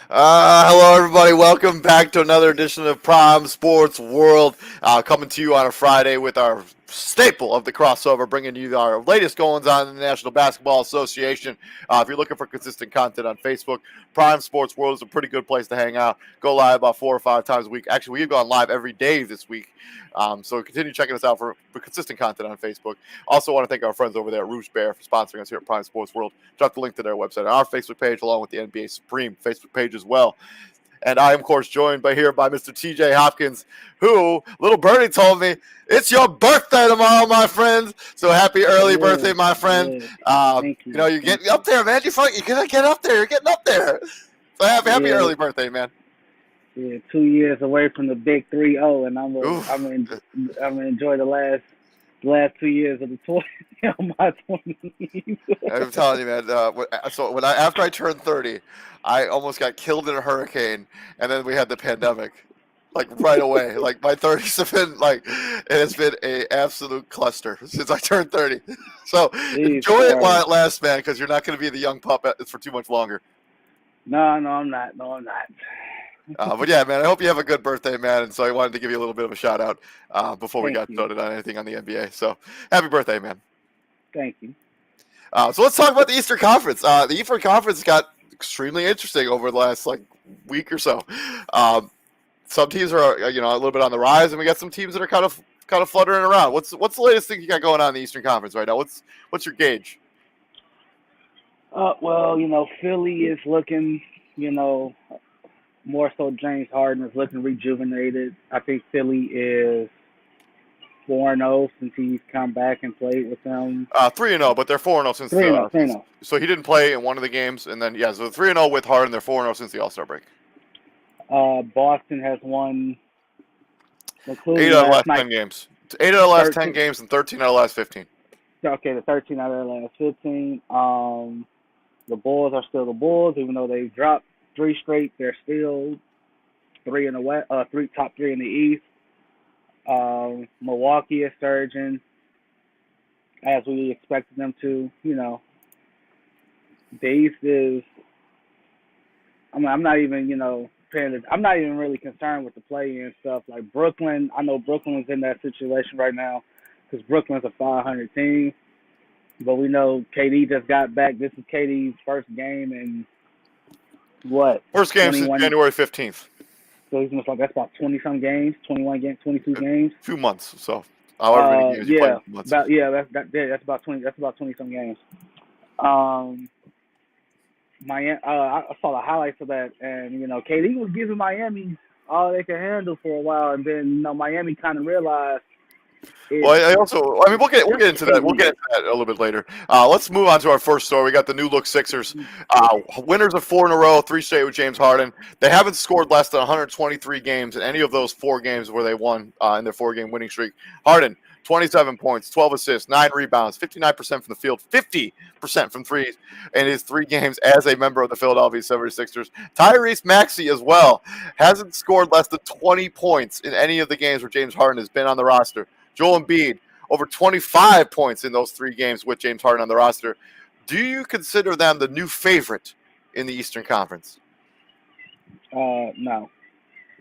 Hello, everybody. Welcome back to another edition of Prime Sports World. Coming to you on a Friday with our staple of the crossover, bringing you our latest goings on in the National Basketball Association. If you're looking for consistent content on Facebook, Prime Sports World is a pretty good place to hang out. Go live about 4 or 5 times a week. Actually, we've gone live every day this week. So continue checking us out for consistent content on Facebook. Also, want to thank our friends over there at Rouge Bear for sponsoring us here at Prime Sports World. Drop the link to their website on our Facebook page, along with the NBA Supreme Facebook page as well. And I am, of course, joined by Mr. TJ Hopkins, who, little birdie told me, it's your birthday tomorrow, my friends. So happy early birthday, my friend. Thank you. You're getting up there, man. You're going to get up there. You're getting up there. So happy early birthday, man. Yeah, 2 years away from the big 3-0, and I'm gonna enjoy the last 2 years of the 20 my 20s. I'm telling you, man. So after I turned 30, I almost got killed in a hurricane, and then we had the pandemic, like right away. Like my 30s have been it's been a absolute cluster since I turned 30. So enjoy it while it lasts, man, because you're not going to be the young pup for too much longer. No, I'm not. But yeah, man, I hope you have a good birthday, man. And so I wanted to give you a little bit of a shout out before we got started on anything on the NBA. So happy birthday, man. Thank you. So let's talk about the Eastern Conference. The Eastern Conference got extremely interesting over the last week or so. Some teams are a little bit on the rise, and we got some teams that are kind of fluttering around. What's the latest thing you got going on in the Eastern Conference right now? What's your gauge? Well, Philly is looking, more so James Harden is looking rejuvenated. I think Philly is 4-0 since he's come back and played with them. 3-0, but they're 4-0 since 3-0. So he didn't play in one of the games, and then so 3-0 with Harden. They're 4-0 since the All-Star break. Boston has won 8 out of the last 10 games. 8 out of the last 10 games and 13 out of the last 15. Okay, the 13 out of the last 15. The Bulls are still the Bulls, even though they dropped 3 straight. They're still 3 in the West, top 3 in the East. Milwaukee is surging, as we expected them to. The East is. I'm not even I'm not even really concerned with the play-in stuff. Like Brooklyn, I know Brooklyn's in that situation right now because Brooklyn's a 500 team. But we know KD just got back. This is KD's first game in what? First game since January 15th. So he's almost that's about 20-some games, 21 games, 22 games. A few months, so however many games you play. That's about 20. That's about 20-some games. Miami. I saw the highlights of that, and KD was giving Miami all they could handle for a while, and then Miami kind of realized. We'll get into that. We'll get into that a little bit later. Let's move on to our first story. We got the new look Sixers. Winners of 4 in a row, 3 straight with James Harden. They haven't scored less than 123 games in any of those 4 games where they won in their 4-game winning streak. Harden, 27 points, 12 assists, 9 rebounds, 59% from the field, 50% from threes in his 3 games as a member of the Philadelphia 76ers. Tyrese Maxey as well hasn't scored less than 20 points in any of the games where James Harden has been on the roster. Joel Embiid, over 25 points in those 3 games with James Harden on the roster. Do you consider them the new favorite in the Eastern Conference? No.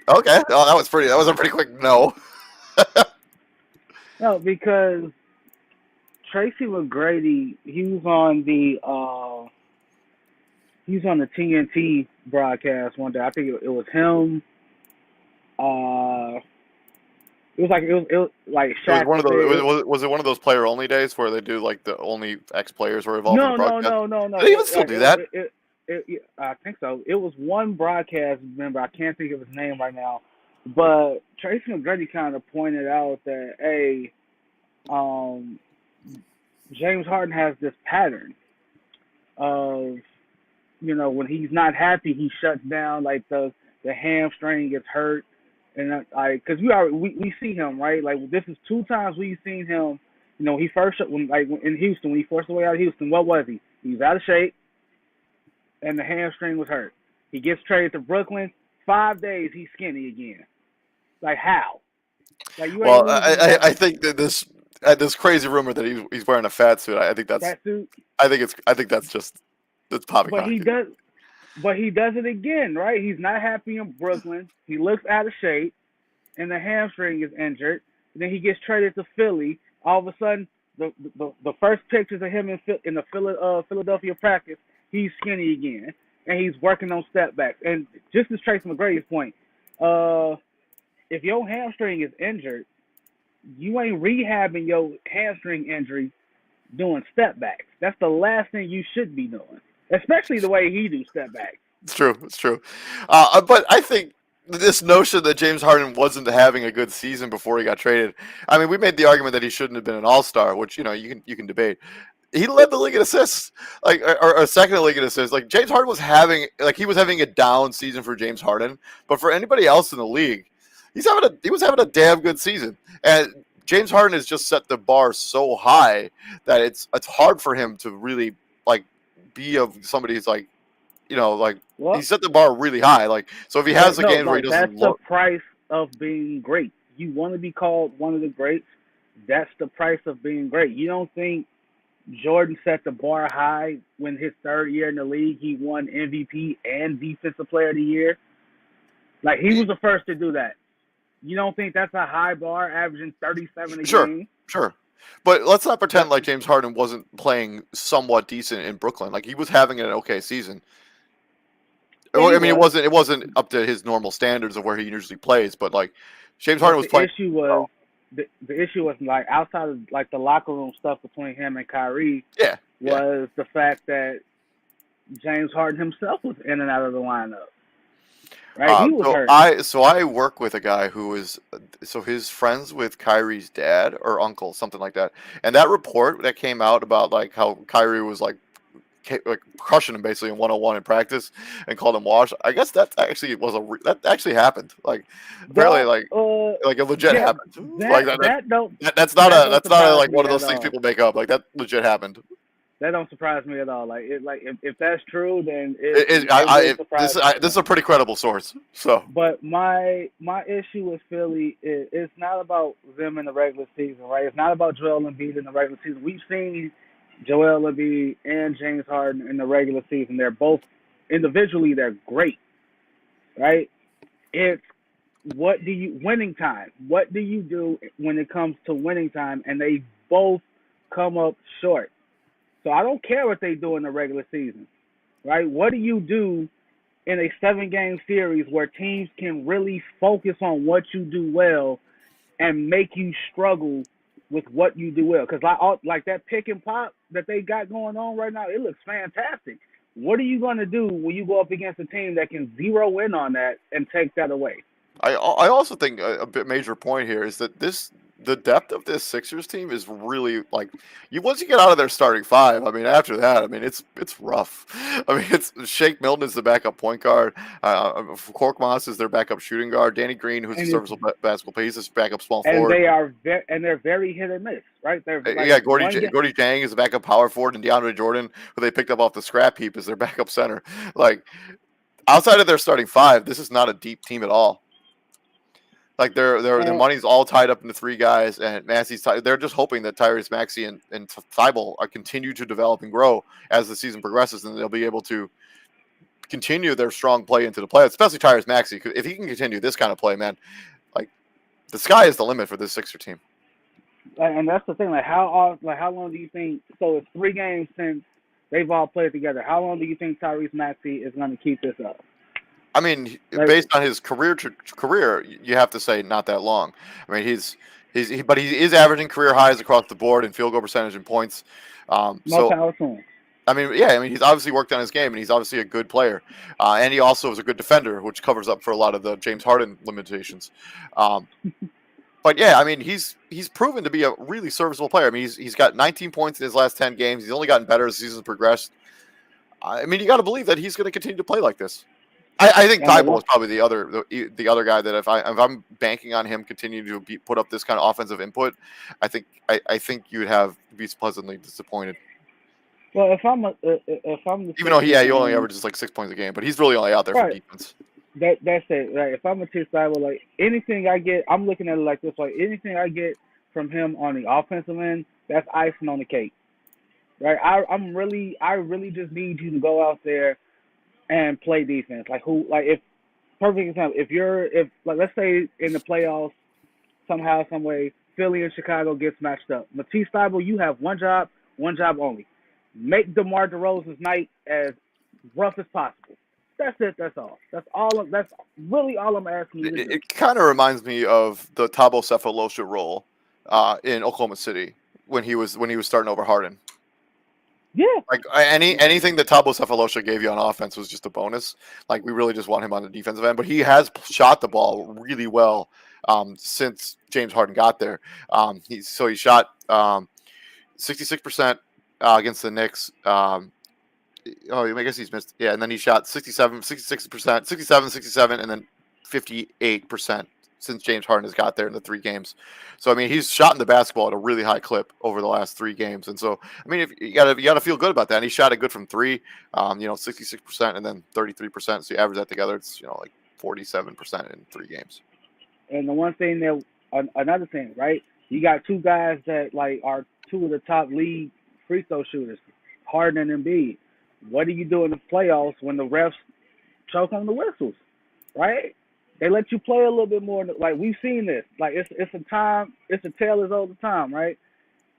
Okay. Oh, that was a pretty quick no. No, because Tracy McGrady, he was on the TNT broadcast one day. I think it was him. It was like Shaq. Was it one of those player only days where they do the only ex players were involved in the broadcast? No. Do they even still do that? I think so. It was one broadcast member. I can't think of his name right now, but Tracy McGrady kind of pointed out that James Harden has this pattern of when he's not happy, he shuts down. Like the hamstring gets hurt. And because we see him, right? Like this is 2 times we've seen him. He first in Houston when he forced his way out of Houston. What was he? He was out of shape, and the hamstring was hurt. He gets traded to Brooklyn. 5 days, he's skinny again. Like how? I think that this crazy rumor that he's wearing a fat suit. I think that's. That suit? I think that's just that's popping. But he does. but he does it again, right? He's not happy in Brooklyn. He looks out of shape, and the hamstring is injured. And then he gets traded to Philly. All of a sudden, the first pictures of him in the Philadelphia practice, he's skinny again, and he's working on step backs. And just to Tracy McGrady's point, uh, if your hamstring is injured, you ain't rehabbing your hamstring injury doing step backs. That's the last thing you should be doing, especially the way he do step backs. It's true. It's true. But I think this notion that James Harden wasn't having a good season before he got traded. I mean, we made the argument that he shouldn't have been an All-Star, which you can debate. He led the league in assists, like or second league in assists. Like James Harden was having a down season for James Harden, but for anybody else in the league, he was having a damn good season. And James Harden has just set the bar so high that it's hard for him to really like be of somebody who's like like he Well, set the bar really high. Like so, if he has the no, games where he like that's doesn't the look, price of being great. You want to be called one of the greats. That's the price of being great. You don't think Jordan set the bar high when his third year in the league he won MVP and Defensive Player of the Year? Like he was the first to do that. You don't think that's a high bar, averaging 37 a sure, game? sure. But let's not pretend That, like James Harden wasn't playing somewhat decent in Brooklyn. Like he was having an okay season. yeah, he I mean, was. it wasn't up to his normal standards of where he usually plays, but like James Harden But was the playing issue was well. the issue was like outside of like the locker room stuff between him and Kyrie Yeah, yeah. was the fact that James Harden himself was in and out of the lineup. Right, he was hurt. So I work with a guy who is so his friends with Kyrie's dad or uncle, something like that. And that report that came out about like how Kyrie was like crushing him basically in 101 in practice and called him wash. I guess that actually happened. Like apparently That like it legit yeah, happened. Like that don't that's not surprise like me one of at those things all. people make up. Like that legit happened. That don't surprise me at all. Like if that's true, then it would surprise me at This is all. a pretty credible source. So But my issue with Philly is it's not about them in the regular season, right? It's not about Joel Embiid in the regular season. We've seen Joel Embiid and James Harden in the regular season. They're both individually they're great, right? It's what do you winning time? What do you do when it comes to winning time? And they both come up short. So I don't care what they do in the regular season, right? What do you do in a 7 game series where teams can really focus on what you do well and make you struggle with what you do well? Because like that pick and pop that they got going on right now, it looks fantastic. What are you going to do when you go up against a team that can zero in on that and take that away? I also think a bit major point here is that the depth of this Sixers team is really like you once you get out of their starting five. I mean, after that, I mean it's rough. I mean, it's Shake Milton is the backup point guard. Korkmaz is their backup shooting guard. Danny Green, who's a And it's serviceable basketball player, is backup small and forward. they're very hit or miss, right? They're like Yeah, one game. Gordy Jang is the backup power forward, and DeAndre Jordan, who they picked up off the scrap heap, is their backup center. Like outside of their starting five, this is not a deep team at all. Like their And money's all tied up into three guys, and they're just hoping that Tyrese Maxey and Thibault continue to develop and grow as the season progresses, and they'll be able to continue their strong play into the playoffs. Especially Tyrese Maxey, if he can continue this kind of play, man, like the sky is the limit for this Sixer team. and that's the thing. Like how long do you think? So it's 3 games since they've all played together. How long do you think Tyrese Maxey is going to keep this up? I mean, Like, based on his career, you have to say not that long. I mean, but he is averaging career highs across the board in field goal percentage and points. more So power to him. I mean, yeah, I mean, he's obviously worked on his game, and he's obviously a good player, and he also is a good defender, which covers up for a lot of the James Harden limitations. Um, but yeah, I mean, he's proven to be a really serviceable player. I mean, he's got 19 points in his last 10 games. He's only gotten better as the season's progressed. I mean, you got to believe that he's going to continue to play like this. I think And the Thibault one, is probably the other guy that if I'm banking on him continuing to put up this kind of offensive input, I think you would be pleasantly disappointed. well, if I'm the Even though Sixers he only and averages like 6 points a game, but he's really only out there for right, defense. that's it. Right, if I'm a Tish Cyber, like anything I get, I'm looking at it like this. Like anything I get from him on the offensive end, that's icing on the cake. Right, I really just need you to go out there and play defense. Like who? Like if perfect example, if like let's say in the playoffs somehow some way Philly and Chicago gets matched up. Matisse Thybulle, you have one job only. Make DeMar DeRozan's night as rough as possible. That's it. That's all. That's really all I'm asking you to It, do. it kind of reminds me of the Thabo Cephalosha role in Oklahoma City when he was starting over Harden. Yeah. Like anything that Thabo Cephalosha gave you on offense was just a bonus. Like we really just want him on the defensive end, but he has shot the ball really well since James Harden got there. He shot 66% against the Knicks. I guess he's missed. Yeah, and then he shot 66%, 67, and then 58% since James Harden has got there in the 3 games. So I mean, he's shot the basketball at a really high clip over the last 3 games, and so I mean, if you gotta feel good about that. And he shot it good from 3, 66% and then 33%. So you average that together, it's like 47% in 3 games. And the one thing that another thing, right? You got two guys that like are two of the top league free throw shooters, Harden and Embiid. What do you do in the playoffs when the refs choke on the whistles, right? They let you play a little bit more. Like we've seen this. Like it's a tale as old as time, right?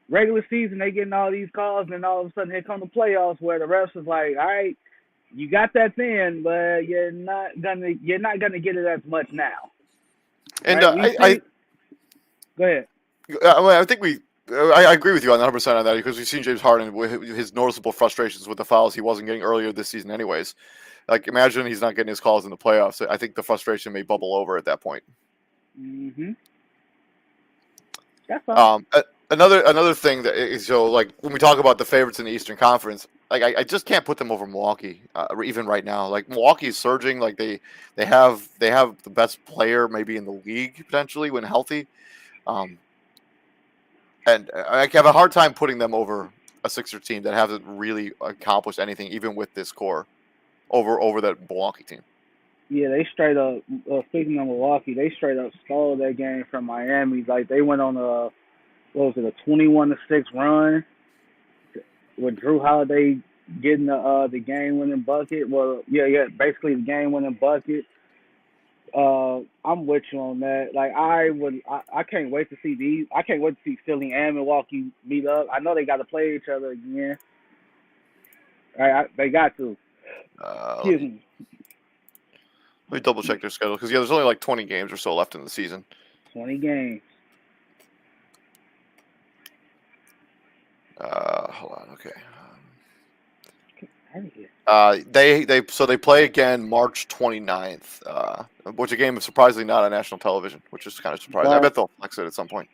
Regular season they getting all these calls, and then all of a sudden here come the playoffs where the refs is like, all right, you got that then, but you're not gonna get it as much now, And right? Go ahead. I think I agree with you on 100% on that because we've seen James Harden with his noticeable frustrations with the fouls he wasn't getting earlier this season, anyways. Like, imagine he's not getting his calls in the playoffs. I think the frustration may bubble over at that point. Mhm. That's all. Another thing that is like when we talk about the favorites in the Eastern Conference, like I just can't put them over Milwaukee, even right now. Like Milwaukee is surging. Like they have the best player maybe in the league potentially when healthy. Um, and I have a hard time putting them over a Sixer team that hasn't really accomplished anything, even with this core, over that Milwaukee team. Yeah, they straight up. Speaking of Milwaukee, they straight up stole that game from Miami. Like they went on what was it, a 21-6 run with Drew Holiday getting the game winning bucket. Well, yeah, basically the game winning bucket. I'm with you on that. Like I can't wait to see these. I can't wait to see Philly and Milwaukee meet up. I know they got to play each other again. They got to. Let Excuse me. me double check their schedule because there's only like 20 games or so left in the season. 20 games. Hold on, okay. They play again March 29th, which a game is surprisingly not on national television, which is kind of surprising. I But bet they'll flex it at some point.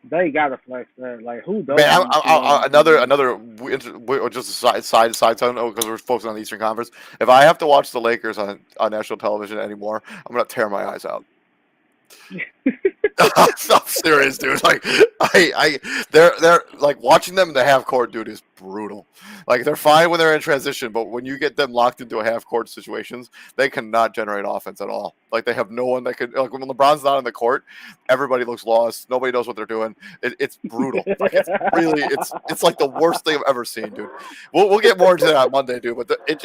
they gotta flex that. Like who Man, doesn't want to see just a side note because we're focusing on the Eastern Conference. If I have to watch the Lakers on national television anymore, I'm gonna tear my eyes out. I'm serious, dude. Like, they're like watching them in the half court, dude, is brutal. Like, they're fine when they're in transition, but when you get them locked into a half court situations, they cannot generate offense at all. Like, they have no one that could. Like, when LeBron's not on the court, everybody looks lost. Nobody knows what they're doing. It's brutal. Like, it's like the worst thing I've ever seen, dude. We'll get more into that on Monday, dude. But it's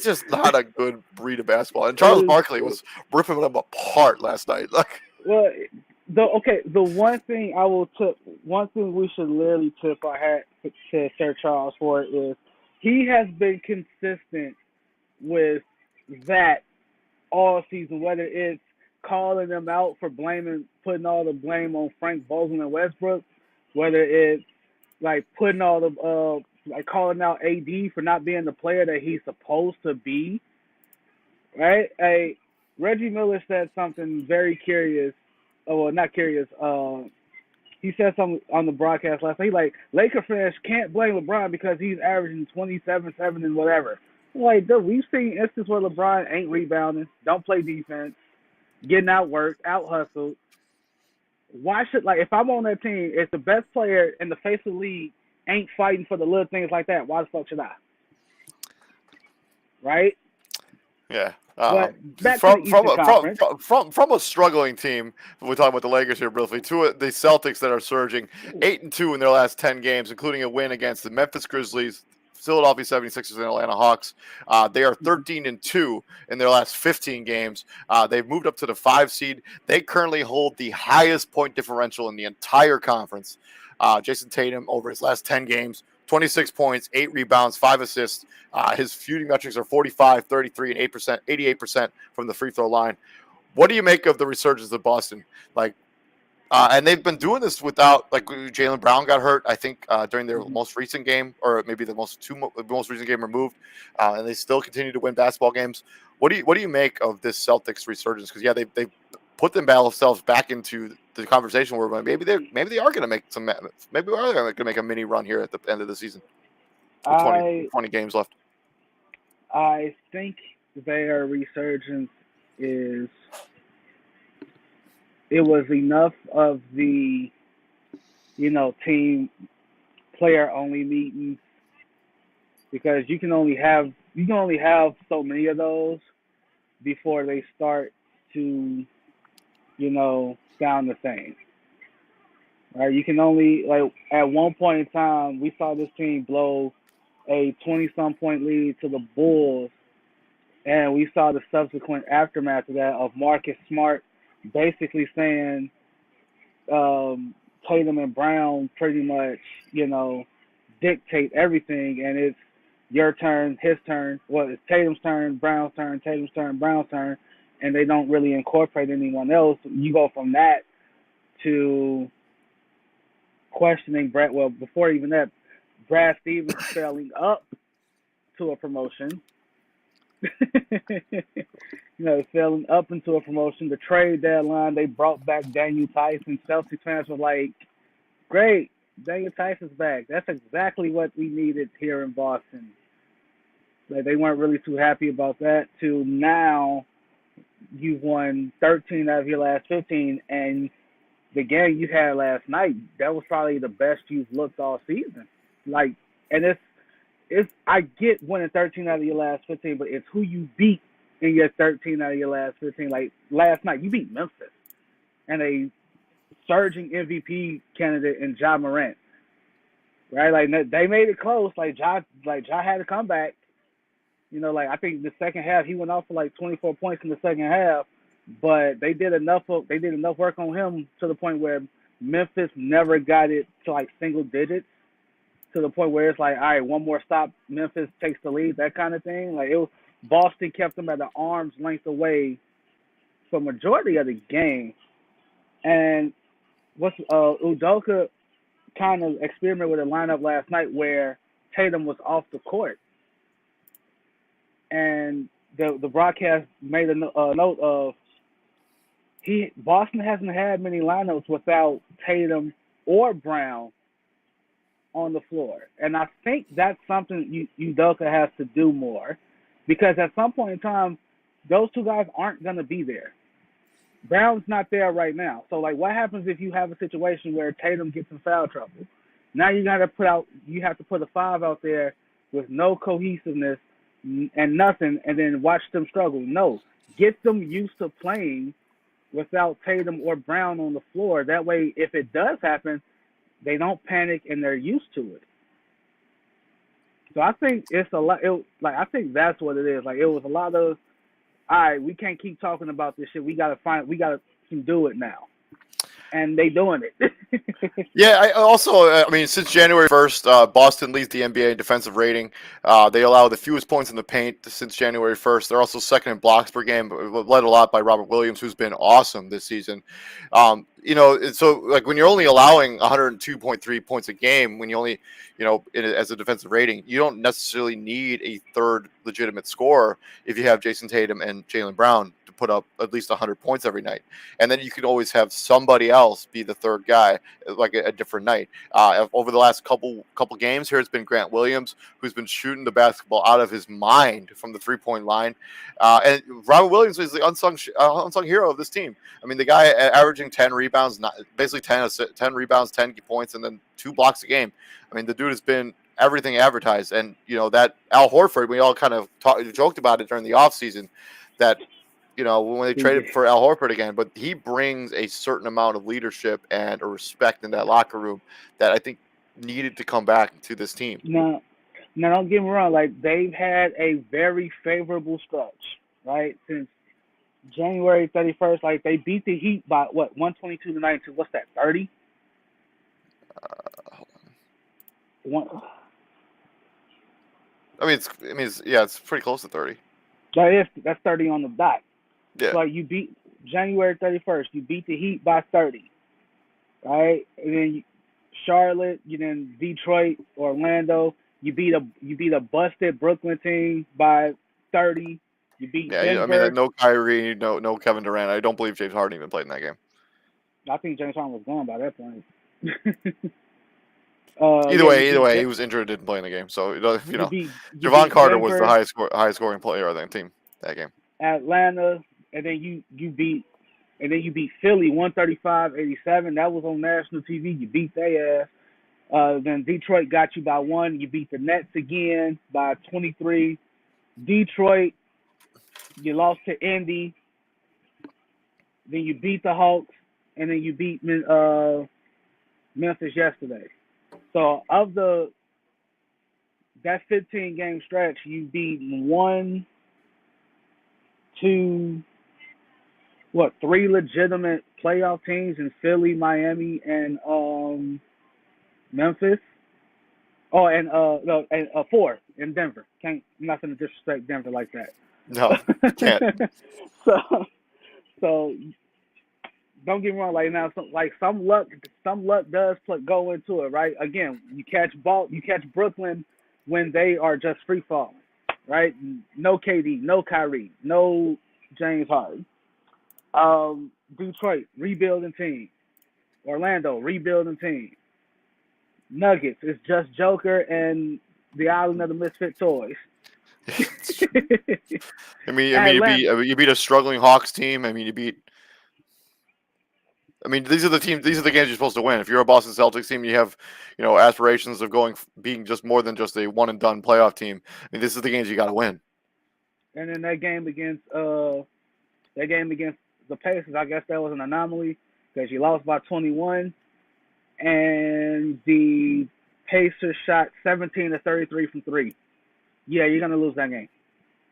just not a good breed of basketball. And Charles Barkley was ripping them apart last night. Like, well, the one thing we should literally tip our hat to Sir Charles for is he has been consistent with that all season. Whether it's calling them out for putting all the blame on Frank Vogel and Westbrook, whether it's like putting all the like calling out AD for not being the player that he's supposed to be, right? Reggie Miller said something very curious. Oh, well, not curious. He said something on the broadcast last night. Like, Laker fans can't blame LeBron because he's averaging 27, 7, and whatever. Like, dude, we've seen instances where LeBron ain't rebounding, don't play defense, getting outworked, out hustled. Why should, like, if I'm on that team, if the best player in the face of the league ain't fighting for the little things like that, why the fuck should I? Right? yeah. But back to the Eastern Conference. From a struggling team, we're talking about the Lakers here briefly, to the Celtics that are surging 8-2 in their last 10 games, including a win against the Memphis Grizzlies, Philadelphia 76ers and Atlanta Hawks. They are 13-2 in their last 15 games. They've moved up to the 5 seed. They currently hold the highest point differential in the entire conference. Jason Tatum, over his last 10 games, 26 points, 8 rebounds, 5 assists. His shooting metrics are 45, 33, and 8%, 88% from the free throw line. What do you make of the resurgence of Boston? Like, and they've been doing this without, like, Jaylen Brown got hurt, I think, during their Mhm. most recent game, or maybe the most recent game removed, and they still continue to win basketball games. What do you make of this Celtics resurgence? Because they put themselves back into the conversation where maybe they are going to make maybe we are going to make a mini run here at the end of the season with I 20 games left. I think their resurgence is it was enough of the team player only meetings because you can only have so many of those before they start to sound the same. Right? You can only like at one point in time we saw this team blow a 20 some point lead to the Bulls, and we saw the subsequent aftermath of that of Marcus Smart basically saying Tatum and Brown pretty much, dictate everything, and it's your turn, his turn. Well, it's Tatum's turn, Brown's turn, Tatum's turn, Brown's turn, and they don't really incorporate anyone else. You go from that to questioning Brad. Well, before even that, Brad Stevens failing up to a promotion. Failing up into a promotion. The trade deadline, they brought back Daniel Tyson. Celtics fans were like, great, Daniel Tyson's back. That's exactly what we needed here in Boston. Like, they weren't really too happy about that. To now, you've won 13 out of your last 15, and the game you had last night, that was probably the best you've looked all season. Like, and it's I get winning 13 out of your last 15, but it's who you beat in your 13 out of your last 15. Like last night, you beat Memphis and a surging MVP candidate in Ja Morant, right? Like they made it close. Ja had to come back. Like I think the second half he went off for like 24 points in the second half, but they did enough work on him to the point where Memphis never got it to like single digits, to the point where it's like, all right, one more stop, Memphis takes the lead, that kind of thing. Like Boston kept them at an arm's length away for majority of the game. And what's Udoka kind of experimented with a lineup last night where Tatum was off the court, and the broadcast made a note of Boston hasn't had many lineups without Tatum or Brown on the floor, and I think that's something Udoka has to do more, because at some point in time, those two guys aren't gonna be there. Brown's not there right now, so like, what happens if you have a situation where Tatum gets in foul trouble? Now you have to put a five out there with no cohesiveness and nothing, and then watch them struggle. No, get them used to playing without Tatum or Brown on the floor. That way, if it does happen, they don't panic and they're used to it. So I think it's a lot. I think that's what it is. Like, it was a lot of, all right, we can't keep talking about this shit. We gotta do it now, and they doing it. Yeah, I mean, since January 1st, Boston leads the NBA in defensive rating. They allow the fewest points in the paint since January 1st. They're also second in blocks per game, led a lot by Robert Williams, who's been awesome this season. So like, when you're only allowing 102.3 points a game, when you only, as a defensive rating, you don't necessarily need a third legitimate scorer if you have Jason Tatum and Jaylen Brown to put up at least 100 points every night. And then you could always have somebody else be the third guy, like a different night. Over the last couple games here, it's been Grant Williams, who's been shooting the basketball out of his mind from the 3-point line. And Robert Williams is the unsung hero of this team. I mean, the guy averaging 10 rebounds, basically 10 rebounds, 10 points, and then 2 blocks a game. I mean, the dude has been everything advertised. And, that Al Horford, we all kind of joked about it during the offseason, that, when they traded for Al Horford again, but he brings a certain amount of leadership and a respect in that locker room that I think needed to come back to this team. Now, Now, don't get me wrong. Like they've had a very favorable stretch, right? Since January 31st, like they beat the Heat by what 122-92. What's that? 30? Hold on. One. It's pretty close to 30. That's 30 on the dot. Yeah. So like you beat January 31st. You beat the Heat by 30, right? And then Charlotte, you then Detroit, Orlando. You beat a busted Brooklyn team by 30. You beat Yeah, I mean, Denver. no Kyrie, no Kevin Durant. I don't believe James Harden even played in that game. I think James Harden was gone by that point. Either Yeah, you way, beat he was injured, didn't play in the game. So you beat you Javon beat Carter was the Denver, highest scoring player on that team that game. Atlanta, and then you beat Philly 135-87. That was on national TV. You beat their ass. Then Detroit got you by one. You beat the Nets again by 23. Detroit, you lost to Indy. Then you beat the Hawks, and then you beat Memphis yesterday. So that 15 game stretch, you beat one, two, three legitimate playoff teams in Philly, Miami, and Memphis. Oh, and no, and four in Denver. I'm not gonna disrespect Denver like No, can't. that. so don't get me wrong. Like now, some luck does go into it, right? Again, you catch Brooklyn when they are just free falling, right? No KD, no Kyrie, no James Harden. Detroit rebuilding team. Orlando rebuilding team. Nuggets is just Joker and the Island of the Misfit Toys. Atlanta. You beat a struggling Hawks team. I mean, you beat. I mean, these are the teams. These are the games you're supposed to win. If you're a Boston Celtics team, you have, aspirations of being just more than just a one and done playoff team. I mean, this is the games you got to win. And then that game against the Pacers, I guess that was an anomaly because you lost by 21, and the Pacers shot 17 to 33 from three. Yeah, you're gonna lose that game.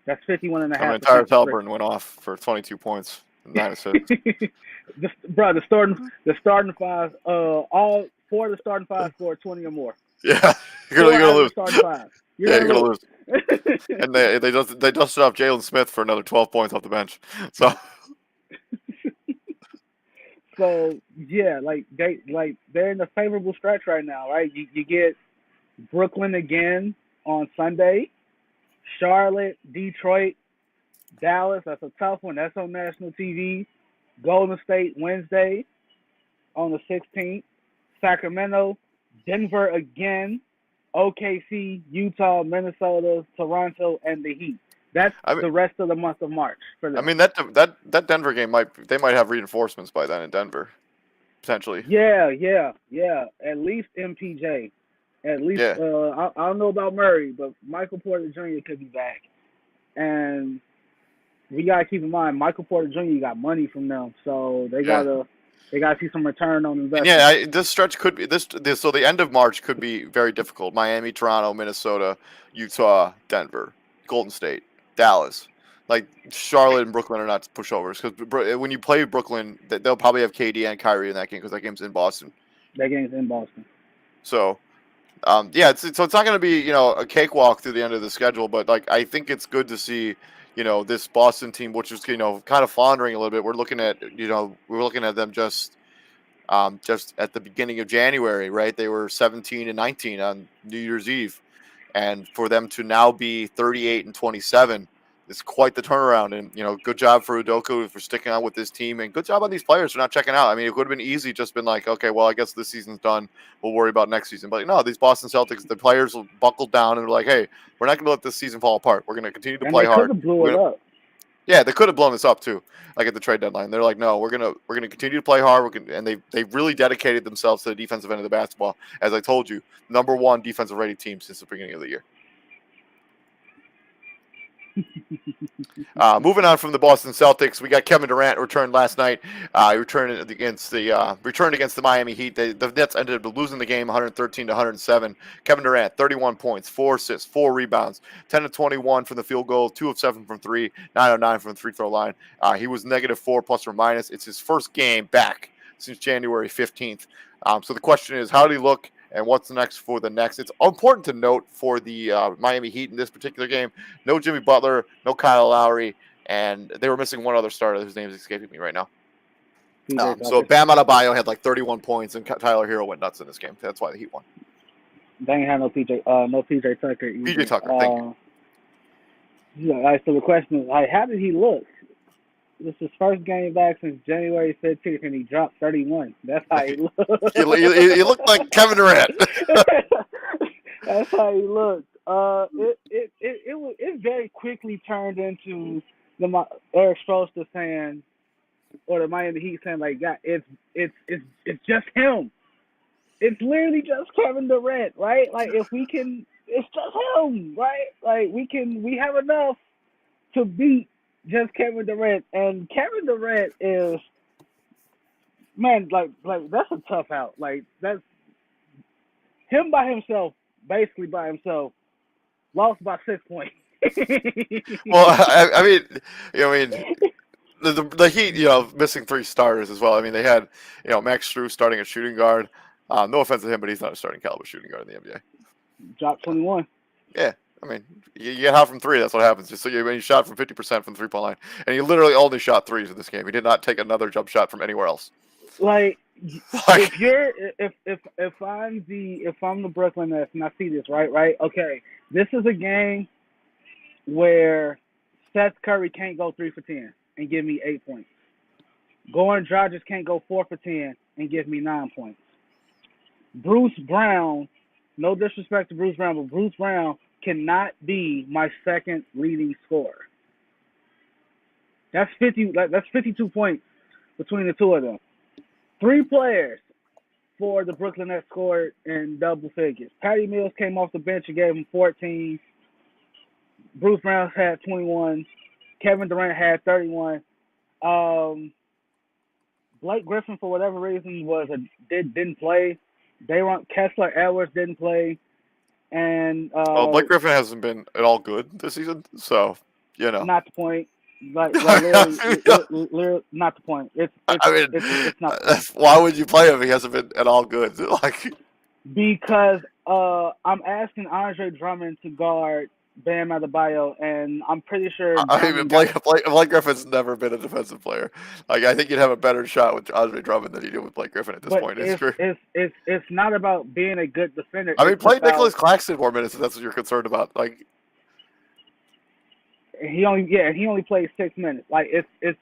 That's 51.5% Tyrese from three. Halliburton went off for 22 points, 9 assists. The starting five, all four of the starting five scored 20 or more. Yeah, you're Four gonna out of the lose. starting five. You're gonna lose. lose. And they dusted off Jalen Smith for another 12 points off the bench. So So yeah, they're in a favorable stretch right now, right? You get Brooklyn again on Sunday, Charlotte, Detroit, Dallas. That's a tough one. That's on national TV. Golden State Wednesday on the 16th. Sacramento, Denver again, OKC, Utah, Minnesota, Toronto, and the Heat. That's the rest of the month of March for them. I mean that Denver game might have reinforcements by then in Denver, potentially. Yeah. At least MPJ. At least Yeah. I don't know about Murray, but Michael Porter Jr. could be back. And we gotta keep in mind Michael Porter Jr. got money from them, so they gotta see some return on investment. Yeah, this stretch could be this. So the end of March could be very difficult. Miami, Toronto, Minnesota, Utah, Denver, Golden State, Dallas. Like Charlotte and Brooklyn are not pushovers because when you play Brooklyn, they'll probably have KD and Kyrie in that game because that game's in Boston. That game's in Boston. So, it's not going to be a cakewalk through the end of the schedule, but I think it's good to see this Boston team, which is kind of floundering a little bit. We're looking at them just at the beginning of January, right? They were 17-19 on New Year's Eve, and for them to now be 38-27 is quite the turnaround. And good job for Udoka for sticking on with this team, and good job on these players for not checking out. I mean, it would have been easy just been like, okay, well, I guess this season's done. We'll worry about next season. But no, these Boston Celtics, the players buckled down and they're like, hey, we're not going to let this season fall apart. We're going to continue to play hard. They could have blew it up. Yeah, they could have blown this up too, like at the trade deadline. They're like, no, we're gonna continue to play hard. And they've really dedicated themselves to the defensive end of the basketball. As I told you, #1 defensive rated team since the beginning of the year. Moving on from the Boston Celtics, we got Kevin Durant returned last night. He returned against the Miami Heat. The Nets ended up losing the game 113 to 107. Kevin Durant, 31 points, 4 assists, 4 rebounds, 10 of 21 from the field goal, 2 of 7 from 3, 9 of 9 from the free throw line. He was -4 plus or minus. It's his first game back since January 15th. So the question is, how did he look? And what's next for the next? It's important to note for the Miami Heat in this particular game, no Jimmy Butler, no Kyle Lowry, and they were missing one other starter whose name is escaping me right now. So Bam Adebayo had like 31 points, and Tyler Hero went nuts in this game. That's why the Heat won. They ain't have no PJ Tucker either. PJ Tucker, thank you. Yeah, so the question is, how did he look? This is his first game back since January 15th, and he dropped 31. That's how he looked. he looked like Kevin Durant. That's how he looked. It very quickly turned into the Eric Spoelstra saying, or the Miami Heat saying, like, God, it's just him. It's literally just Kevin Durant, right? Like, if we can, it's just him, right? Like, we have enough to beat just Kevin Durant, and Kevin Durant is, man, like that's a tough out. Like, that's him by himself, basically by himself, lost by 6 points. Well, I mean, the Heat, missing 3 starters as well. I mean, they had, Max Strus starting at shooting guard. No offense to him, but he's not a starting caliber shooting guard in the NBA. Dropped 21. Yeah. I mean, you get hot from 3, that's what happens. Just so you shot from 50% from the 3-point line, and he literally only shot 3s in this game. He did not take another jump shot from anywhere else. Like if I'm the Brooklyn Nets and I see this, right? Okay, this is a game where Seth Curry can't go 3 for 10 and give me 8 points. Goran Dragic can't go 4 for 10 and give me 9 points. Bruce Brown, no disrespect to Bruce Brown, but Bruce Brown cannot be my second leading scorer. That's 52 points between the two of them. 3 players for the Brooklyn Nets scored in double figures. Patty Mills came off the bench and gave him 14. Bruce Brown had 21. Kevin Durant had 31. Blake Griffin, for whatever reason, didn't play. Kessler Edwards didn't play. And Blake Griffin hasn't been at all good this season, so not the point. Literally, not the point. It's not the point. Why would you play him? He hasn't been at all good. Because I'm asking Andre Drummond to guard Bam Adebayo, and I'm pretty sure. Blake Griffin's never been a defensive player. Like, I think you'd have a better shot with Andre Drummond than you do with Blake Griffin at this point in his career. It's not about being a good defender. I mean, play Nicholas Claxton more minutes if that's what you're concerned about. Like, he only played 6 minutes. Like, it's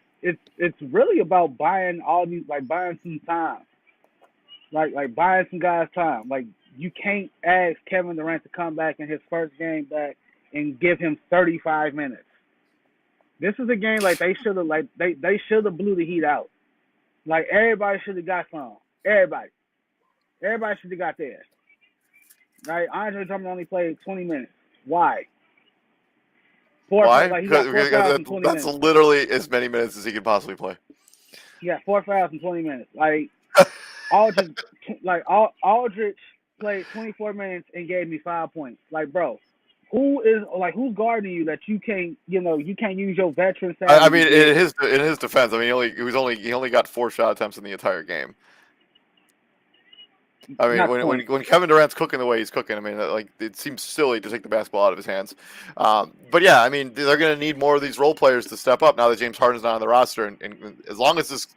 really about buying some time. Like buying some guys time. Like, you can't ask Kevin Durant to come back in his first game back and give him 35 minutes. This is a game like they should have blew the Heat out. Like, everybody should have got some. Everybody should have got theirs. Right? Andre Drummond only played 20 minutes. Why? Why? Because that's literally as many minutes as he could possibly play. Yeah, 4 fouls in 20 minutes. Like, Aldridge played 24 minutes and gave me 5 points. Like, bro, who's guarding you that you can't use your veteran side? I mean, in his defense, I mean, he only got 4 shot attempts in the entire game. I mean, when Kevin Durant's cooking the way he's cooking, I mean, like, it seems silly to take the basketball out of his hands. But yeah, I mean, they're going to need more of these role players to step up now that James Harden's not on the roster, and as long as this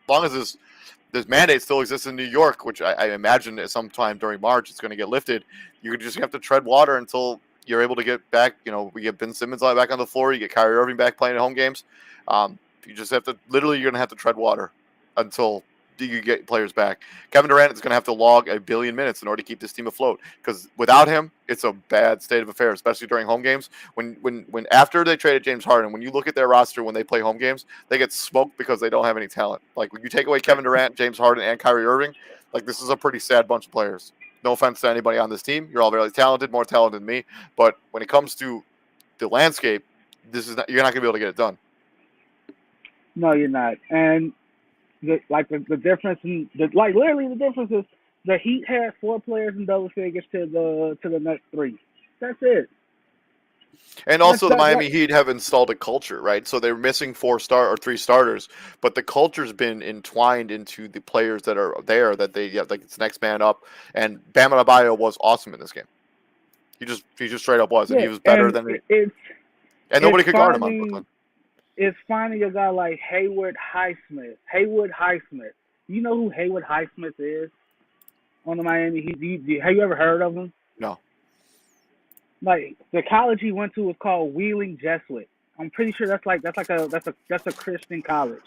mandate still exists in New York, which I imagine at some time during March it's going to get lifted, you just have to tread water until you're able to get back. We get Ben Simmons back on the floor, you get Kyrie Irving back playing at home games. You just have to you're going to have to tread water until you get players back. Kevin Durant is going to have to log 1 billion minutes in order to keep this team afloat, because without him, it's a bad state of affairs, especially during home games. When after they traded James Harden, when you look at their roster when they play home games, they get smoked because they don't have any talent. Like, when you take away Kevin Durant, James Harden, and Kyrie Irving, like, this is a pretty sad bunch of players. No offense to anybody on this team. You're all very talented, more talented than me. But when it comes to the landscape, this is not, you're not going to be able to get it done. No, you're not. And the difference in literally the difference is the Heat had 4 players in double figures to the next 3. That's it. And That's also, the that. Miami Heat have installed a culture, right? So they're missing 3 starters, but the culture's been entwined into the players that are there. That they like it's next man up. And Bam Adebayo was awesome in this game. He just straight up was, and Yeah, he was better and than and it's nobody could guard him on finding Brooklyn. it's finding a guy like Haywood Highsmith. Haywood Highsmith. You know who Haywood Highsmith is on the Miami Heat? Have you ever heard of him? No, Like the college he went to was called Wheeling Jesuit. I'm pretty sure that's a Christian college.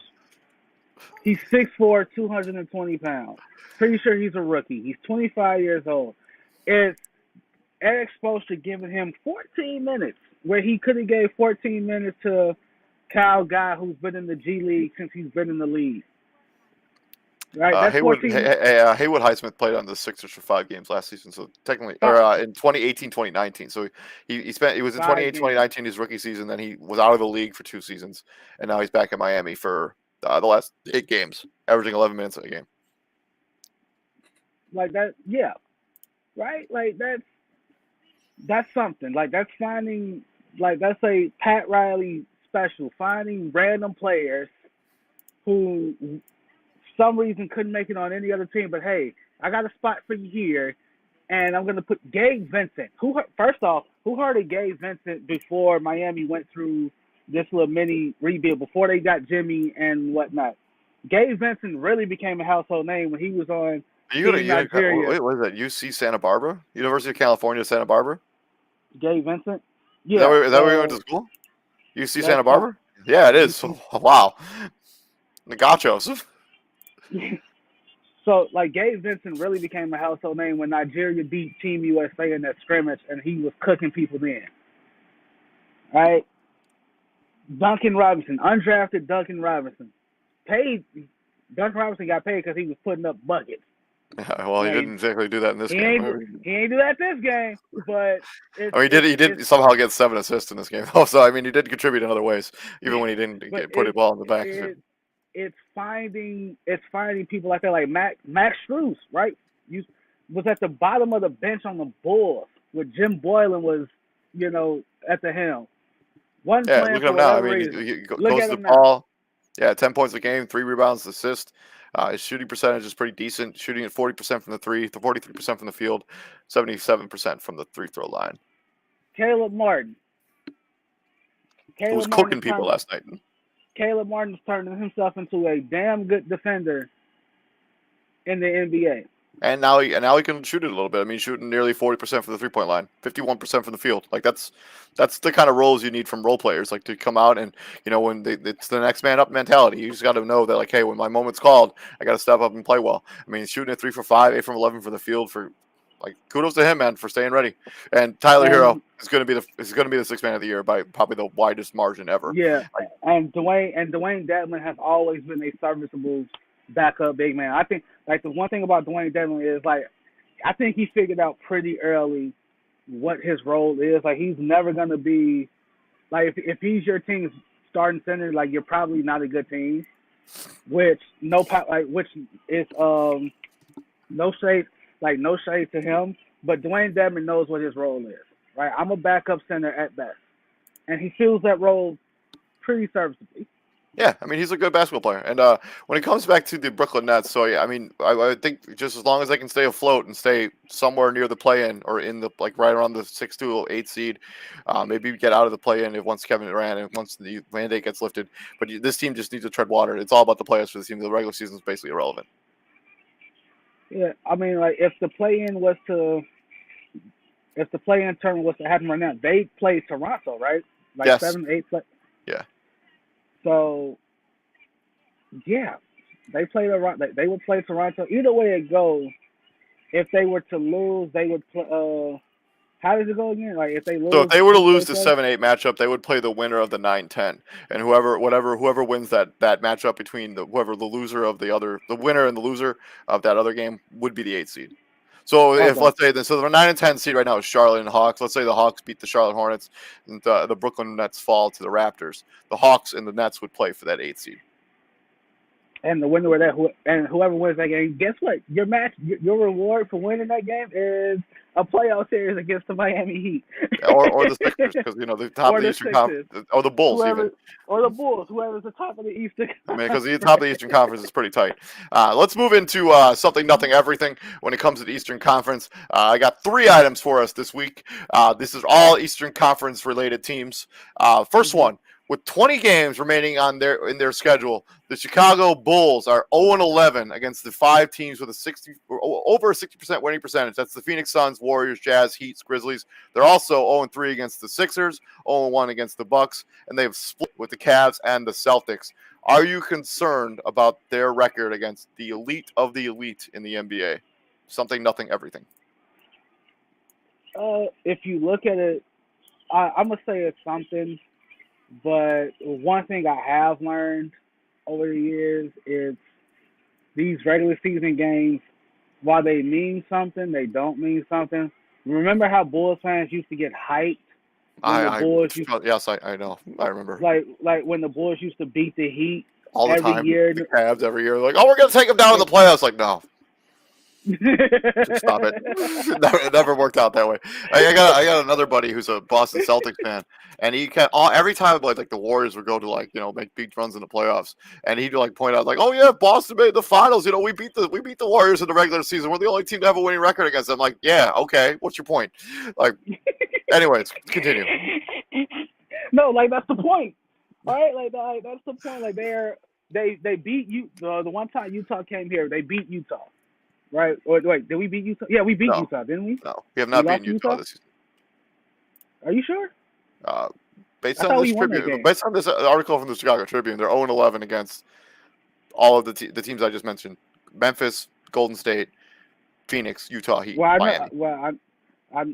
He's 6'4", 220 pounds. Pretty sure he's a rookie. He's 25 years old. It's Eric Spoelstra giving him 14 minutes, where he could have gave 14 minutes to Kyle Guy, who's been in the G League since he's been in the league. Right? That's 14. Haywood Highsmith played on the Sixers for 5 games last season, so technically, or Five, in 2018, 2019. So he was in 5 2018, games. 2019 his rookie season. Then he was out of the league for 2 seasons, and now he's back in Miami for the last 8 games, averaging 11 minutes a game. Like that, yeah. Right? Like that's something. Like that's finding, like that's a Pat Riley special, finding random players who some reason couldn't make it on any other team, but hey, I got a spot for you here, and I'm gonna put Gabe Vincent. First off, who heard of Gabe Vincent before Miami went through this little mini rebuild, before they got Jimmy and whatnot? Gabe Vincent really became a household name when he was on Team Nigeria. Wait, what is that? UC Santa Barbara, University of California, Santa Barbara. Gabe Vincent, Is that yeah. where you went to school? UC That's Santa Barbara. Yeah, it is. UC. Wow, the Gauchos. So, like, Gabe Vincent really became a household name when Nigeria beat Team USA in that scrimmage, and he was cooking people then. Right? Duncan Robinson, undrafted Duncan Robinson. Duncan Robinson got paid because he was putting up buckets. Yeah, well, he didn't exactly do that in this He game. ain't do that this game, but I mean, he did somehow get 7 assists in this game. Also, I mean, he did contribute in other ways, even when he didn't put it well in the back. It's finding people like that, like Max Strus, right? You was at the bottom of the bench on the Bulls, where Jim Boylan was, at the helm. Look at him now. I mean, he goes to the ball. Yeah, 10 points a game, 3 rebounds, assist. His shooting percentage is pretty decent, shooting at 40% from the 3, 43% from the field, 77% from the free throw line. Caleb Martin. Who was cooking people last night. Caleb Martin's turning himself into a damn good defender in the NBA. And now he can shoot it a little bit. I mean, shooting nearly 40% from the 3-point line, 51% from the field. Like that's the kind of roles you need from role players, like to come out and when it's the next man up mentality. You just got to know that, like, hey, when my moment's called, I got to step up and play well. I mean, shooting at 3 for 5, 8 from 11 from the field for. Like, kudos to him, man, for staying ready. And Tyler Hero is going to be the 6th man of the year by probably the widest margin ever. Yeah, and Dwayne Dedmon has always been a serviceable backup big man. I think, like, the one thing about Dwayne Dedmon is, like, I think he figured out pretty early what his role is. Like, he's never going to be, like, if he's your team's starting center, like, you're probably not a good team. Which is no shade to him, but Dwayne Dedmon knows what his role is. Right, I'm a backup center at best, and he fills that role pretty serviceably. Yeah, I mean, he's a good basketball player. And when it comes back to the Brooklyn Nets, so yeah, I mean, I think just as long as they can stay afloat and stay somewhere near the play-in or in the, like, right around the 6 to 8 seed, maybe get out of the play-in once Kevin Durant and once the mandate gets lifted. But this team just needs to tread water. It's all about the players for the team. The regular season is basically irrelevant. Yeah, I mean, like, if the play-in tournament was to happen right now, they play Toronto, right? Like, yes. 7, 8 play. Yeah. So, yeah, they would play Toronto. Either way it goes, if they were to lose, they would play. How does it go again? Like, if they lose, so if they were to lose the 7-8 matchup, they would play the winner of the 9-10, and whoever wins that matchup between the winner and the loser of that other game would be the 8 seed. So if Okay. let's say so the 9 and 10 seed right now is Charlotte and Hawks. Let's say the Hawks beat the Charlotte Hornets, and the Brooklyn Nets fall to the Raptors. The Hawks and the Nets would play for that 8 seed. And the winner of that, and whoever wins that game, guess what? Your reward for winning that game is a playoff series against the Miami Heat, Or the Sixers, because the top or of the the Eastern Sixers, Conference, or the Bulls even. whoever, or the Bulls, whoever's the top of the Eastern I mean, because the top of the Conference. Eastern Conference is pretty tight. Let's move into something, nothing, everything when it comes to the Eastern Conference. I got 3 items for us this week. This is all Eastern Conference related teams. First Mhm. one, with 20 games remaining in their schedule, the Chicago Bulls are 0-11 against the 5 teams with over a 60% winning percentage. That's the Phoenix Suns, Warriors, Jazz, Heat, Grizzlies. They're also 0-3 against the Sixers, 0-1 against the Bucks, and they've split with the Cavs and the Celtics. Are you concerned about their record against the elite of the elite in the NBA? Something, nothing, everything. If you look at it, I'm gonna say it's something. But one thing I have learned over the years is these regular season games, while they mean something, they don't mean something. Remember how Bulls fans used to get hyped when the Bulls used Yes, I know. I remember. like when the Bulls used to beat the Heat All the every time. year. The Cavs every year. Like, oh, we're going to take them down in the playoffs. Like, no. Just stop it. It never worked out that way. I got another buddy who's a Boston Celtics fan, and he every time like the Warriors would go to make big runs in the playoffs, and he'd point out oh yeah, Boston made the finals. We beat the Warriors in the regular season. We're the only team to have a winning record against them. Like, yeah, okay, what's your point? Like, anyways, continue. No, that's the point. All right, that's the point. Like they beat you the one time Utah came here. They beat Utah. Right? Or wait, did we beat Utah? Yeah, we beat No. Utah, didn't we? No, we have not beaten Utah this season. Are you sure? Based on this article from the Chicago Tribune, they're 0-11 against all of the teams I just mentioned: Memphis, Golden State, Phoenix, Utah, Heat, Miami. I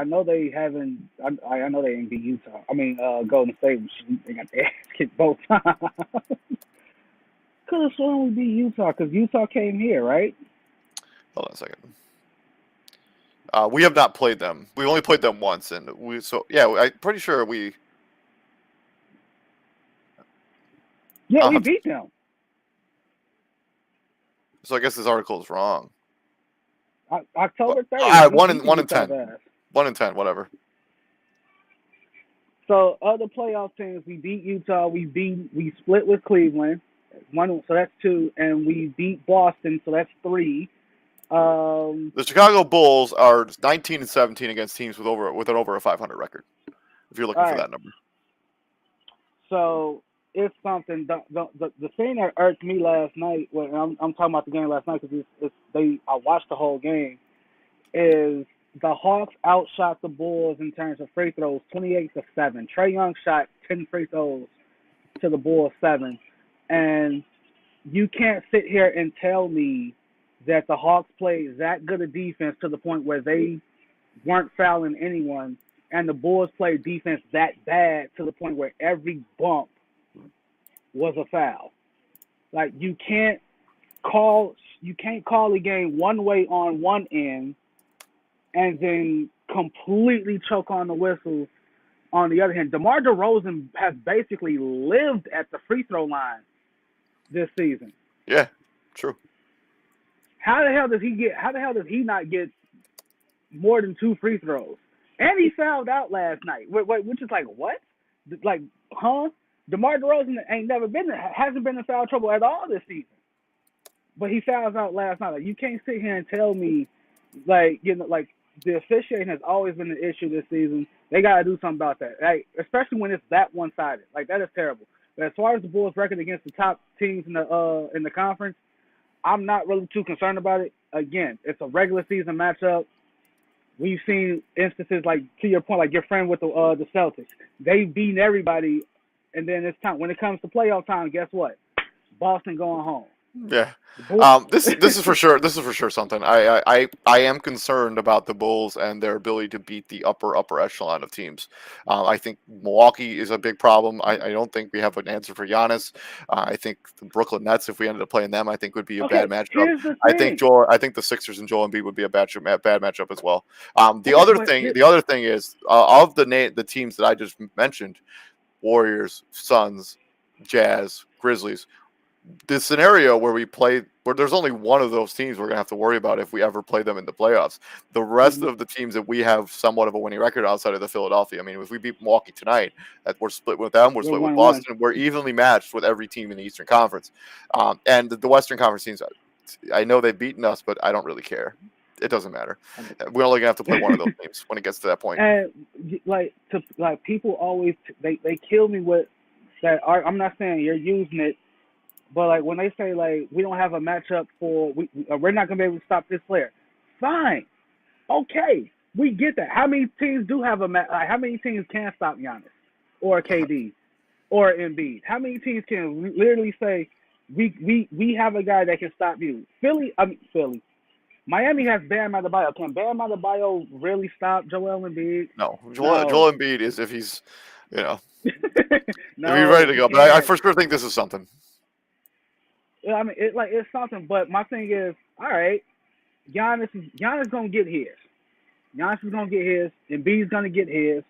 know they haven't. I know they ain't beat Utah. I mean, Golden State. They got their ass kicked both times. Could have sworn we beat Utah because Utah came here, right? Hold on a second. We have not played them. We only played them once, and I'm pretty sure we. Yeah, we beat them. So I guess this article is wrong. October 30th. All right, 1 and 10. 1 and 10, whatever. So other playoff teams, we beat Utah. We split with Cleveland. So that's 2, and we beat Boston. So that's 3. The Chicago Bulls are 19 and 17 against teams with an over a 500 record. If you're looking for that number. So it's something. The thing that irked me last night, when I'm talking about the game last night because I watched the whole game, is the Hawks outshot the Bulls in terms of free throws, 28-7. Trae Young shot 10 free throws to the Bulls 7, and you can't sit here and tell me that the Hawks played that good a defense to the point where they weren't fouling anyone, and the Bulls played defense that bad to the point where every bump was a foul. Like, you can't call a game one way on one end and then completely choke on the whistles on the other hand. DeMar DeRozan has basically lived at the free throw line this season. Yeah, true. How the hell does he not get more than 2 free throws? And he fouled out last night, which is like, what? Like, huh? DeMar DeRozan hasn't been in foul trouble at all this season. But he fouls out last night. Like, you can't sit here and tell me, the officiating has always been an issue this season. They got to do something about that, right? Especially when it's that one-sided. Like, that is terrible. But as far as the Bulls' record against the top teams in the conference, I'm not really too concerned about it. Again, it's a regular season matchup. We've seen instances like, to your point, like your friend with the Celtics. They've beaten everybody, and then it's time. When it comes to playoff time, guess what? Boston going home. Yeah. The Bulls. This is for sure. This is for sure something. I am concerned about the Bulls and their ability to beat the upper echelon of teams. I think Milwaukee is a big problem. I don't think we have an answer for Giannis. I think the Brooklyn Nets, if we ended up playing them, I think would be a bad Okay, matchup. here's the thing. I think the Sixers and Joel Embiid would be a bad matchup as well. Okay, but here, The other thing is of the teams that I just mentioned, Warriors, Suns, Jazz, Grizzlies, the scenario where there's only one of those teams we're gonna have to worry about if we ever play them in the playoffs. The rest mhm, of the teams that we have somewhat of a winning record outside of the Philadelphia. I mean, if we beat Milwaukee tonight, that we're split with them, we're we're split with 1-1. Boston, we're evenly matched with every team in the Eastern Conference. And the Western Conference teams, I know they've beaten us, but I don't really care. It doesn't matter. We're only gonna have to play one of those teams when it gets to that point. And like people always they kill me with that. I'm not saying you're using it, but like when they say like we don't have a matchup for we're not gonna be able to stop this player. Fine, okay, we get that. How many teams do have how many teams can stop Giannis or KD or Embiid? How many teams can literally say we have a guy that can stop you? Philly. Miami has Bam Adebayo. Can Bam Adebayo really stop Joel Embiid? No, No. Joel Embiid is if he's, you know, if he's ready No, to he go. But I can't. for sure think this is something. I mean, it's something. But my thing is, all right, Giannis gonna get his. Giannis is gonna get his. Embiid's gonna get his.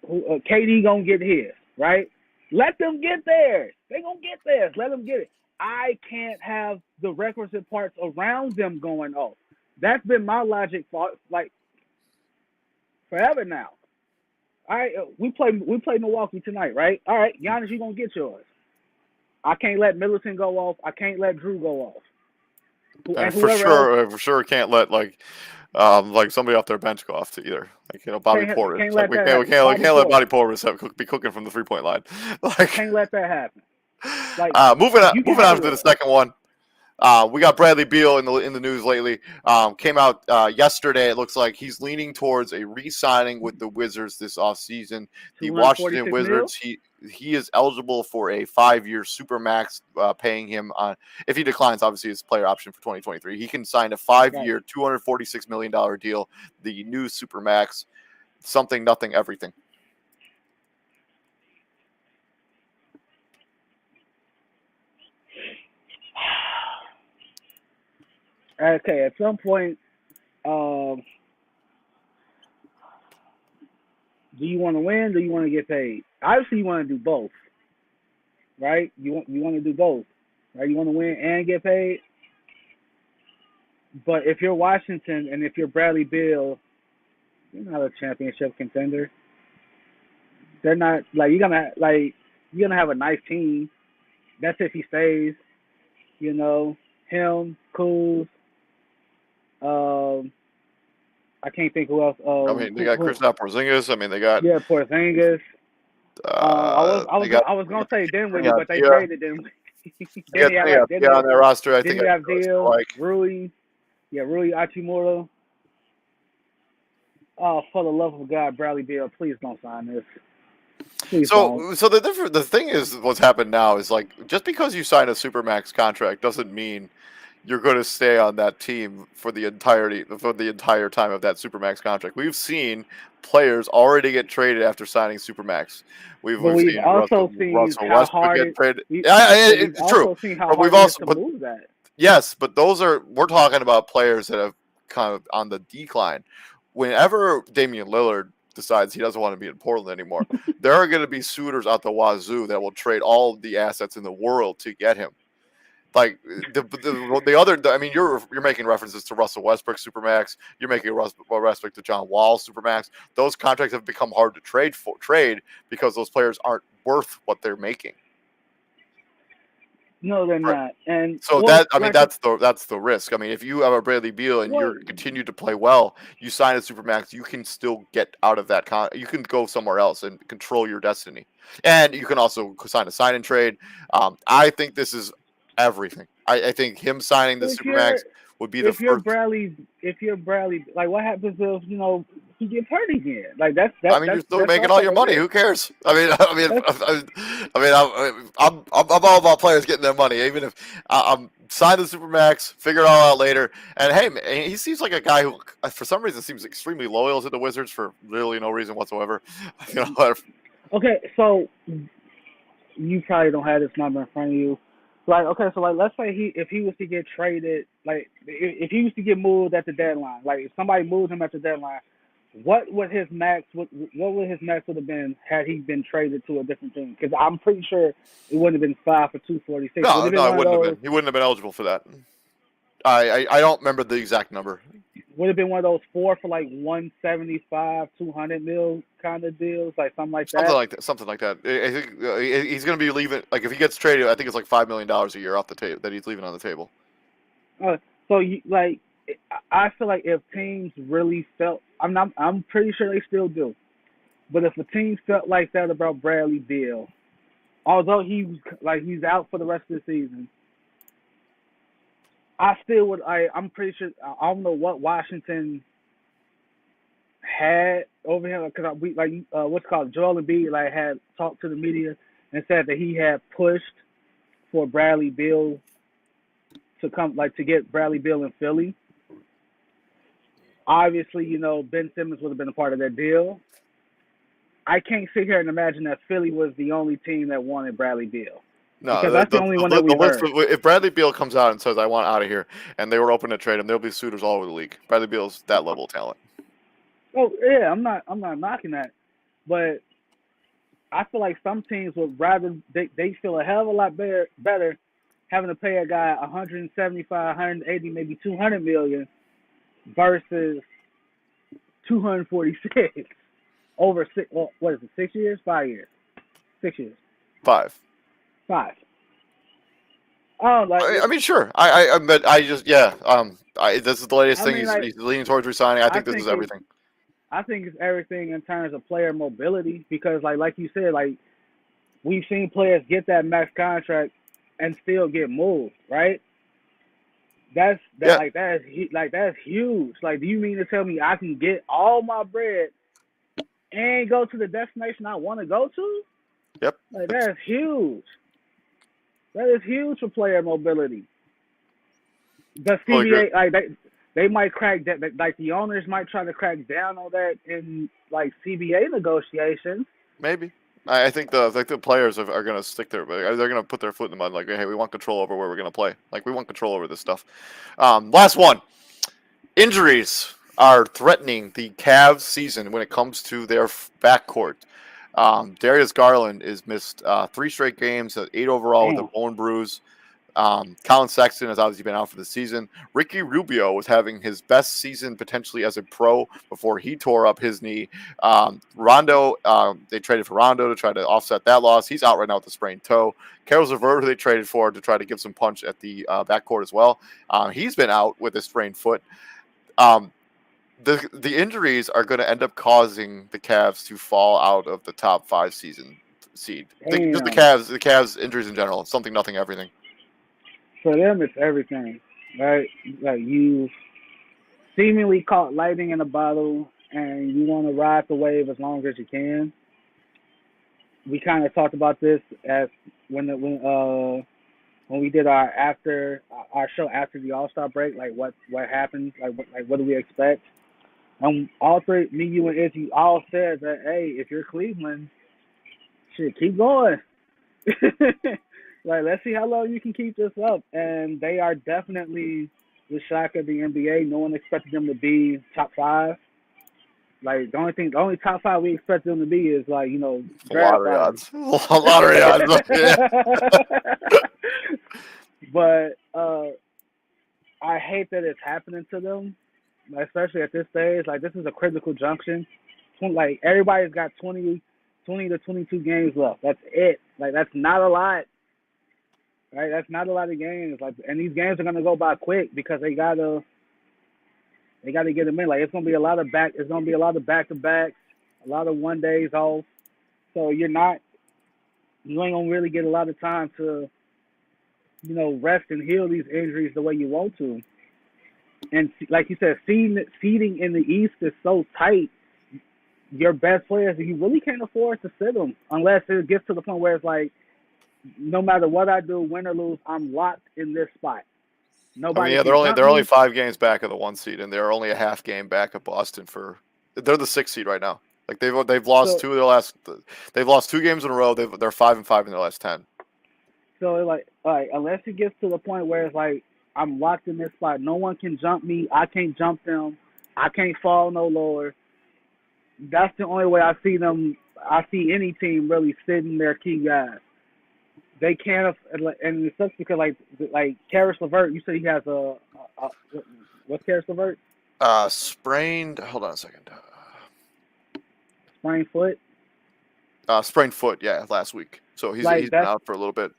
KD gonna get his. Right? Let them get theirs. They gonna get theirs. Let them get it. I can't have the requisite parts around them going off. That's been my logic for like forever now. All right, we play Milwaukee tonight, right? All right, Giannis, you gonna get yours. I can't let Middleton go off. I can't let Drew go off. And And whoever else for sure can't let like somebody off their bench go off to either. Like, Bobby Portis. can't Like let that happen. we Bobby can't let Porter, Bobby Portis be cooking from the 3-point line. Like, can't let that happen. Like you can moving have on it. to the second one. We got Bradley Beal in the news lately. Came out yesterday. It looks like he's leaning towards a re-signing with the Wizards this offseason. The Washington 246 mil. Wizards. He is eligible for a 5-year supermax, paying him on if he declines. Obviously, his player option for 2023. He can sign a Right. 5-year, $246 million deal. The new supermax, something, nothing, everything. Okay. At some point, um, do you want to win? Do you want to get paid? Obviously, you want to do both, right? You want to do both, right? You want to win and get paid. But if you're Washington and if you're Bradley Beal, you're not a championship contender. They're not like you're gonna have a nice team. That's if he stays. You know him, Kuz. Um, I can't think who else. I mean, they got Kristaps Porzingis. I mean, they got Yeah, Porzingis. they got I was gonna say Dinwiddie, yeah, but they yeah, traded Dinwiddie. they got yeah on their roster. I Then think you I have really still Deal, like. Rui, Rui Hachimura. Oh, for the love of God, Bradley Beal, please don't sign this. Please don't. So the thing is, what's happened now is like just because you sign a supermax contract doesn't mean you're going to stay on that team for the entire time of that supermax contract. We've seen players already get traded after signing supermax. But We've we've seen also seen Russell how Westbrook hard get traded. we, Yeah, but we've it's true. also seen how But we've hard it is also to but move that. yes, but we're talking about players that have kind of on the decline. Whenever Damian Lillard decides he doesn't want to be in Portland anymore, there are going to be suitors out the wazoo that will trade all of the assets in the world to get him. Like the other, I mean, you're making references to Russell Westbrook Supermax. You're making a respect to John Wall Supermax. Those contracts have become hard to trade because those players aren't worth what they're making. No, they're Right. not. And So well, that's the risk. I mean, if you have a Bradley Beal and well, you're continue to play well, you sign a supermax, you can still get out of that you can go somewhere else and control your destiny. And you can also sign a sign and trade. I think this is everything. I think him signing the if you're supermax would be the if you're first. Bradley, like what happens if he gets hurt again? Like that's I that mean, you're that's still that's making all also your a money. risk. Who cares? I mean, That's I'm all about players getting their money, even if I'm signed the supermax, figure it all out later. And hey, man, he seems like a guy who, for some reason, seems extremely loyal to the Wizards for really no reason whatsoever. You know, okay. So you probably don't have this number in front of you. Like okay, so like let's say if he was to get traded, like if he was to get moved at the deadline, like if somebody moved him at the deadline, what would his max what would his max would have been had he been traded to a different team? Because I'm pretty sure it wouldn't have been 5 for 246. Would no, it have been no, it one of wouldn't have those? been. He wouldn't have been eligible for that. I don't remember the exact number. Would have been one of those 4 for like 175, 200 mil kind of deals, like something like Something that. like that. Something like that. I think he's going to be leaving. Like if he gets traded, I think it's like $5 million a year off the table that he's leaving on the table. Uh, so you like, I feel like if teams really felt, I'm pretty sure they still do. But if a team felt like that about Bradley Beal, although he's out for the rest of the season, I still would. I'm pretty sure. I don't know what Washington had over him because we what's called Joel Embiid had talked to the media and said that he had pushed for Bradley Beal to come to get Bradley Beal in Philly. Obviously, Ben Simmons would have been a part of that deal. I can't sit here and imagine that Philly was the only team that wanted Bradley Beal No, because that's the only one that the we list. heard. If Bradley Beal comes out and says I want out of here, and they were open to trade him, there'll be suitors all over the league. Bradley Beal's that level of talent. Oh yeah, I'm not knocking that, but I feel like some teams would rather they feel a hell of a lot better having to pay a guy 175, 180, maybe 200 million versus 246 over six. Well, what is it? 6 years? 5 years? 6 years? 5. Five? Oh, I mean, sure. But I just, yeah. This is the latest I thing mean, he's leaning towards resigning. I I think this is think it's everything. I think it's everything in terms of player mobility because, like you said, we've seen players get that max contract and still get moved, right? That's that Yeah. like that's huge. Like, do you mean to tell me I can get all my bread and go to the destination I want to go to? Yep. Like that's huge. That is huge for player mobility. The Totally agree. CBA they might crack that. Like the owners might try to crack down on that in like CBA negotiations. Maybe. I think the players are going to stick there, but they're going to put their foot in the mud. Like, hey, we want control over where we're going to play. Like, we want control over this stuff. Last one. Injuries are threatening the Cavs season when it comes to their backcourt. Darius Garland is missed 3 straight games, 8 overall with a Damn. bone bruise. Colin Sexton has obviously been out for the season. Ricky Rubio was having his best season potentially as a pro before he tore up his knee. Rondo, they traded for Rondo to try to offset that loss. He's out right now with a sprained toe. Caris LeVert, who they traded for to try to give some punch at the backcourt as well. He's been out with a sprained foot. Um, the injuries are going to end up causing the Cavs to fall out of the top 5 seed. Just Damn. the Cavs injuries in general. Something, nothing, everything. For them, it's everything, right? Like you seemingly caught lightning in a bottle, and you want to ride the wave as long as you can. We kind of talked about this as when we did our show after the All Star break, like what happened, like what do we expect? All three, me, you, and Izzy, all said that hey, if you're Cleveland, shit, keep going. Like, let's see how long you can keep this up. And they are definitely the shock of the NBA. No one expected them to be top 5. Like, the only top 5 we expect them to be is like, draft Lottery lottery. odds. Lottery odds. Yeah. But I hate that it's happening to them, especially at this stage. Like, this is a critical junction. Like, everybody's got 20 to 22 games left. That's it. Like, that's not a lot. Right, that's not a lot of games. Like, and these games are gonna go by quick because they gotta get them in. Like, it's gonna be a lot of back. It's gonna be a lot of back to backs, a lot of 1 days off. So you ain't gonna really get a lot of time to, rest and heal these injuries the way you want to. And like you said, seeding in the East is so tight. Your best players, you really can't afford to sit them unless it gets to the point where it's like, no matter what I do, win or lose, I'm locked in this spot. I mean, Nobody yeah, can jump they're only me. 5 games back of the 1 seed, and they're only a half game back of Boston for. They're the 6 seed right now. Like they've lost So 2 of their last. They've lost 2 games in a row. They're 5-5 in their last 10. so like unless it gets to the point where it's like I'm locked in this spot, no one can jump me. I can't jump them. I can't fall no lower. That's the only way I see them. I see any team really sitting their key guys. They can't, and it sucks because like Karis LeVert, you said he has a what's Karis LeVert? Sprained. Hold on a second. Sprained foot. Sprained foot. Yeah, last week. So Like he's been that's out for a little bit.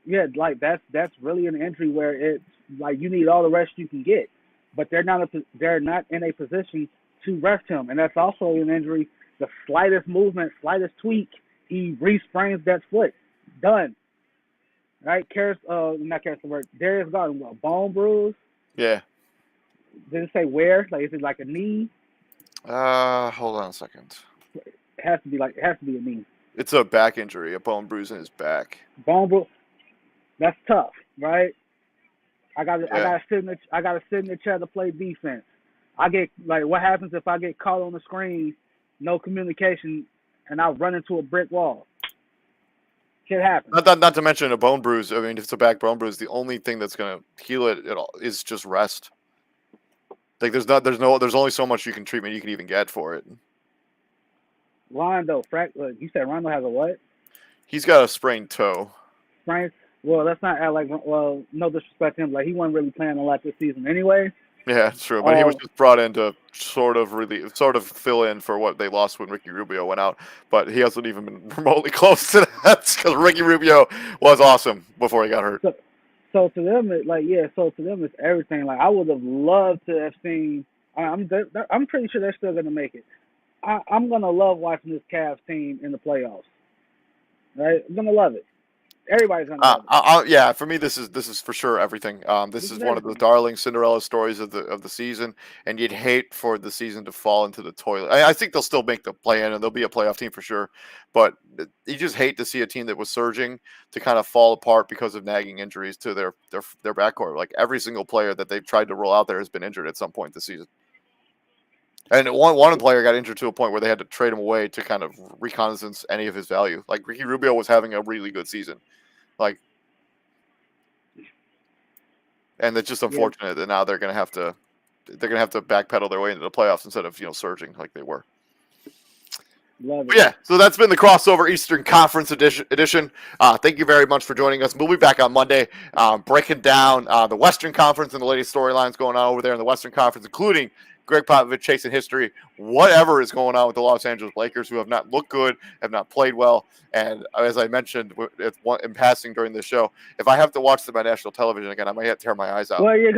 yeah, like that's really an injury where it's like you need all the rest you can get, but they're not in a position to rest him, and that's also an injury. The slightest movement, slightest tweak, he re-sprains that foot. Done. Right? Not Karis LeVert. Darius Garland, what, bone bruise? Yeah. Did it say where? Like, is it like a knee? Hold on a second. It has to be a knee. It's a back injury, a bone bruise in his back. Bone bruise. That's tough, right? I Yeah. gotta sit in the chair to play defense. I get like, what happens if I get caught on the screen, no communication, and I run into a brick wall? Shit happens. Not to mention a bone bruise. I mean, if it's a back bone bruise, the only thing that's gonna heal it at all is just rest. Like there's only so much treatment you can even get for it. You said Rondo has a what? He's got a sprained toe. Sprain? Well, let's not act like, well, no disrespect to him. Like, he wasn't really playing a lot this season anyway. Yeah, it's true. But he was Uh, just brought in to sort of fill in for what they lost when Ricky Rubio went out. But he hasn't even been remotely close to that because Ricky Rubio was awesome before he got hurt. so to them, it's everything. Like, I would have loved to have seen. I'm pretty sure they're still gonna make it. I'm gonna love watching this Cavs team in the playoffs. Right? I'm gonna love it. Everybody's gonna love it. Yeah, for me, this is for sure everything. This This is is one of the everything. darling Cinderella stories of the season, and you'd hate for the season to fall into the toilet. I think they'll still make the play in, and they'll be a playoff team for sure. But you just hate to see a team that was surging to kind of fall apart because of nagging injuries to their backcourt. Like every single player that they've tried to roll out there has been injured at some point this season. And one player got injured to a point where they had to trade him away to kind of reconnaissance any of his value. Like Ricky Rubio was having a really good season. Like, and it's just Yeah, unfortunate that now they're gonna have to backpedal their way into the playoffs instead of surging like they were. love But it. yeah, so that's been the crossover Eastern Conference edition. Thank you very much for joining us. We'll be back on Monday, breaking down the Western Conference and the latest storylines going on over there in the Western Conference, including Greg Popovich chasing history, whatever is going on with the Los Angeles Lakers, who have not looked good, have not played well. And as I mentioned in passing during the show, if I have to watch them on national television again, I might have to tear my eyes out. Well, you're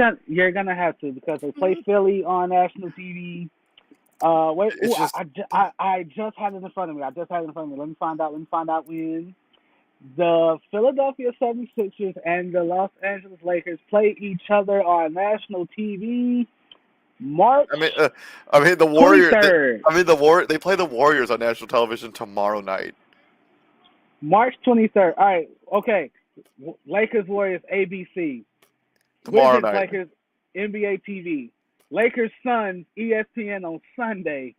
gonna have to because they play Philly on national TV. Wait, It's just I just had it in front of me. Let me find out. When the Philadelphia 76ers and the Los Angeles Lakers play each other on national TV March I mean the Warriors. 23rd. They play the Warriors on national television tomorrow night. March 23rd. All right, okay. Lakers Warriors ABC. Tomorrow Wizards night. Lakers NBA TV. Lakers Suns ESPN on Sunday.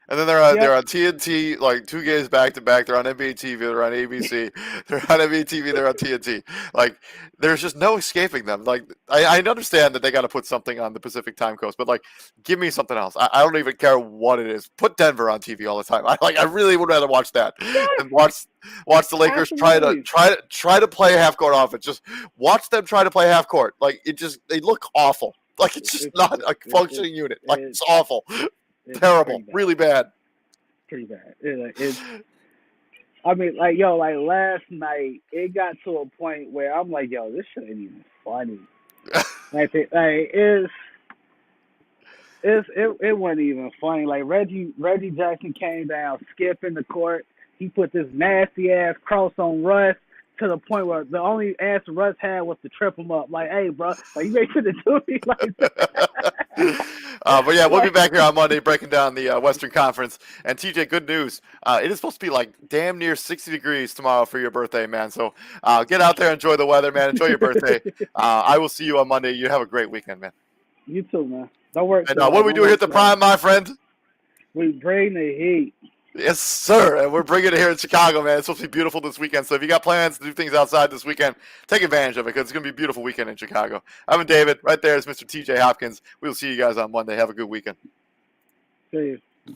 And then they're Yep. on TNT like 2 games back to back. They're on NBA TV. They're on ABC. They're on NBA TV. They're on TNT. Like there's just no escaping them. Like I understand that they got to put something on the Pacific time coast, but like give me something else. I don't even care what it is. Put Denver on TV all the time. I really would rather watch that Yes, and watch the Lakers absolutely. try to play half court offense. Just watch them try to play half court. Like they look awful. Like it's just not a functioning unit. Like it's awful. It's Terrible, really bad. Pretty bad. I mean, like, yo, like last night, it got to a point where I'm like, yo, this shit ain't even funny. It wasn't even funny. Like Reggie Jackson came down, skipping the court. He put this nasty ass cross on Russ, to the point where the only answer Russ had was to trip him up. Like, hey, bro, like you ain't finna do me like that. But yeah, we'll be Like, back here on Monday breaking down the Western Conference. And TJ, good news. It is supposed to be like damn near 60 degrees tomorrow for your birthday, man. So get out there, enjoy the weather, man. Enjoy your birthday. I will see you on Monday. You have a great weekend, man. you too, man. Don't work And too what do hard. we Don't do here work at the too hard. Prime, my friend? We bring the heat. Yes, sir. And we're bringing it here in Chicago, man. It's supposed to be beautiful this weekend. So if you got plans to do things outside this weekend, take advantage of it because it's going to be a beautiful weekend in Chicago. I'm David. Right there is Mr. TJ Hopkins. We'll see you guys on Monday. Have a good weekend. See you.